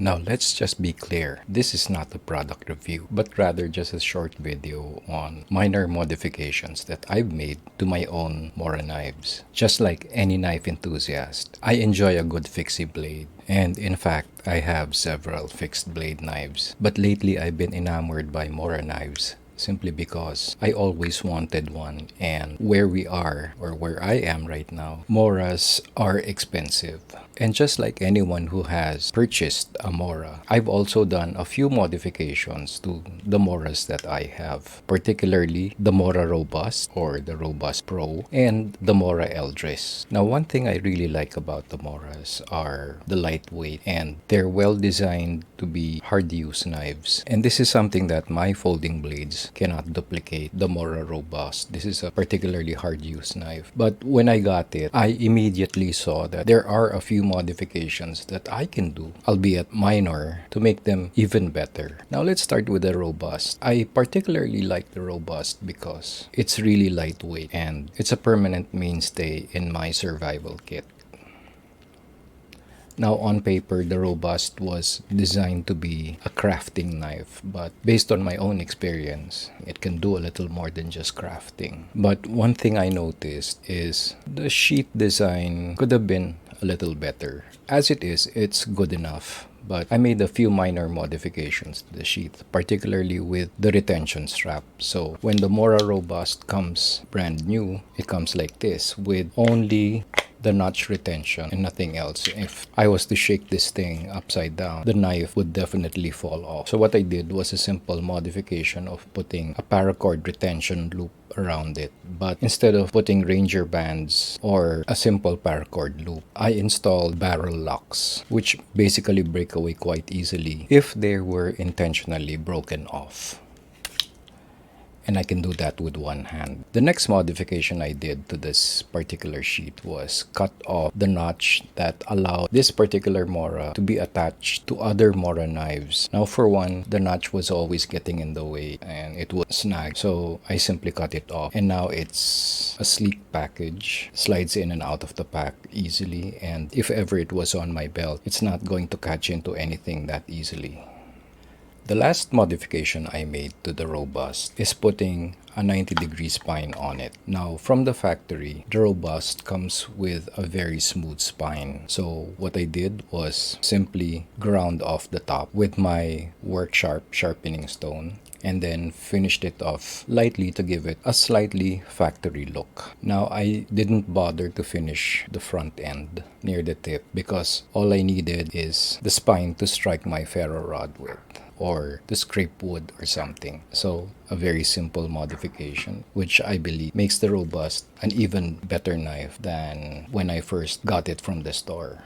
Now let's just be clear, this is not a product review, but rather just a short video on minor modifications that I've made to my own Mora knives. Just like any knife enthusiast, I enjoy a good fixie blade, and in fact, I have several fixed blade knives. But lately I've been enamored by Mora knives simply because I always wanted one, and where we are or where I am right now, Moras are expensive. And just like anyone who has purchased a Mora, I've also done a few modifications to the Moras that I have, particularly the Mora Robust or the Robust Pro and the Mora Eldris. Now, one thing I really like about the Moras are the lightweight, and they're well designed to be hard-use knives. And this is something that my folding blades cannot duplicate. The Mora Robust, this is a particularly hard-use knife. But when I got it, I immediately saw that there are a few modifications that I can do, albeit minor, to make them even better. Now let's start with the Robust. I particularly like the Robust because it's really lightweight and it's a permanent mainstay in my survival kit. Now, on paper, the Robust was designed to be a crafting knife, but based on my own experience, it can do a little more than just crafting. But one thing I noticed is the sheath design could have been a little better. As it is, it's good enough. But I made a few minor modifications to the sheath, particularly with the retention strap. So when the Mora Robust comes brand new, it comes like this with only the notch retention and nothing else. If I was to shake this thing upside down, the knife would definitely fall off. So what I did was a simple modification of putting a paracord retention loop around it. But instead of putting Ranger bands or a simple paracord loop, I installed barrel locks, which basically break away quite easily if they were intentionally broken off. And I can do that with one hand. The next modification I did to this particular sheet was cut off the notch that allowed this particular Mora to be attached to other Mora knives. Now, for one, the notch was always getting in the way and it would snag, so I simply cut it off. And now it's a sleek package, slides in and out of the pack easily, and if ever it was on my belt, it's not going to catch into anything that easily. The last modification I made to the Robust is putting a 90-degree spine on it. Now, from the factory, the Robust comes with a very smooth spine. So what I did was simply ground off the top with my work sharpening stone, and then finished it off lightly to give it a slightly factory look. Now, I didn't bother to finish the front end near the tip because all I needed is the spine to strike my ferro rod with, or to scrape wood or something. So a very simple modification, which I believe makes the Robust an even better knife than when I first got it from the store.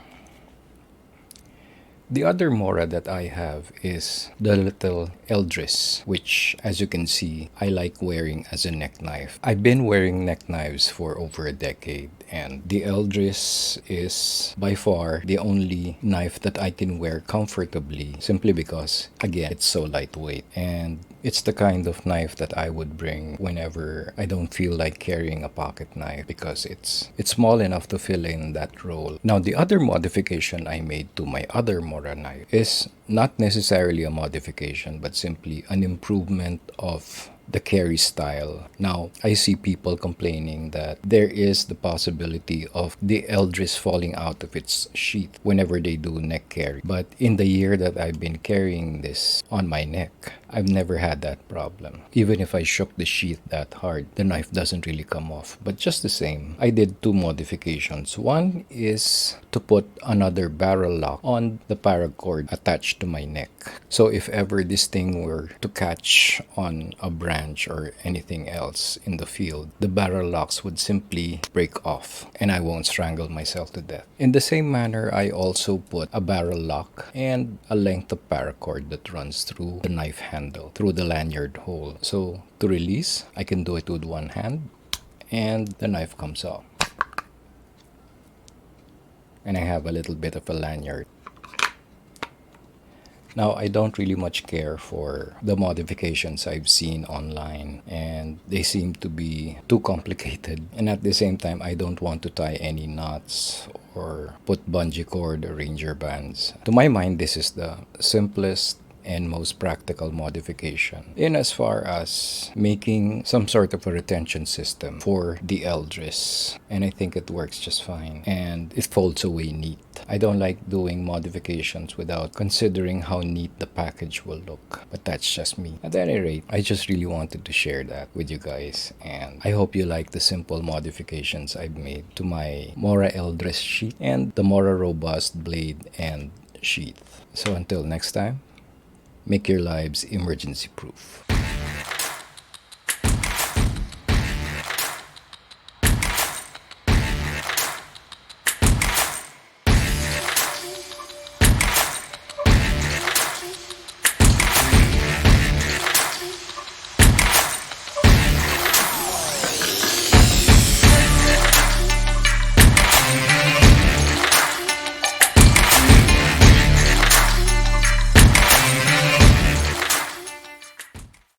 The other Mora that I have is the little Eldris, which, as you can see, I like wearing as a neck knife. I've been wearing neck knives for over a decade, and the Eldris is by far the only knife that I can wear comfortably, simply because, again, it's so lightweight, and it's the kind of knife that I would bring whenever I don't feel like carrying a pocket knife, because it's small enough to fill in that role. Now, the other modification I made to my other Mora knife is not necessarily a modification, but simply an improvement of the carry style. Now, I see people complaining that there is the possibility of the Eldris falling out of its sheath whenever they do neck carry. But in the year that I've been carrying this on my neck, I've never had that problem. Even if I shook the sheath that hard, the knife doesn't really come off. But just the same, I did two modifications. One is to put another barrel lock on the paracord attached to my neck. So if ever this thing were to catch on a branch or anything else in the field, the barrel locks would simply break off and I won't strangle myself to death. In the same manner, I also put a barrel lock and a length of paracord that runs through the knife handle, through the lanyard hole. So to release, I can do it with one hand and the knife comes off. And I have a little bit of a lanyard. Now, I don't really much care for the modifications I've seen online, and they seem to be too complicated. And at the same time, I don't want to tie any knots or put bungee cord or ranger bands. To my mind, this is the simplest and most practical modification in as far as making some sort of a retention system for the Eldris. And I think it works just fine. And it folds away neat. I don't like doing modifications without considering how neat the package will look. But that's just me. At any rate, I just really wanted to share that with you guys. And I hope you like the simple modifications I've made to my Mora Eldris sheath and the Mora Robust blade and sheath. So until next time, make your lives emergency proof.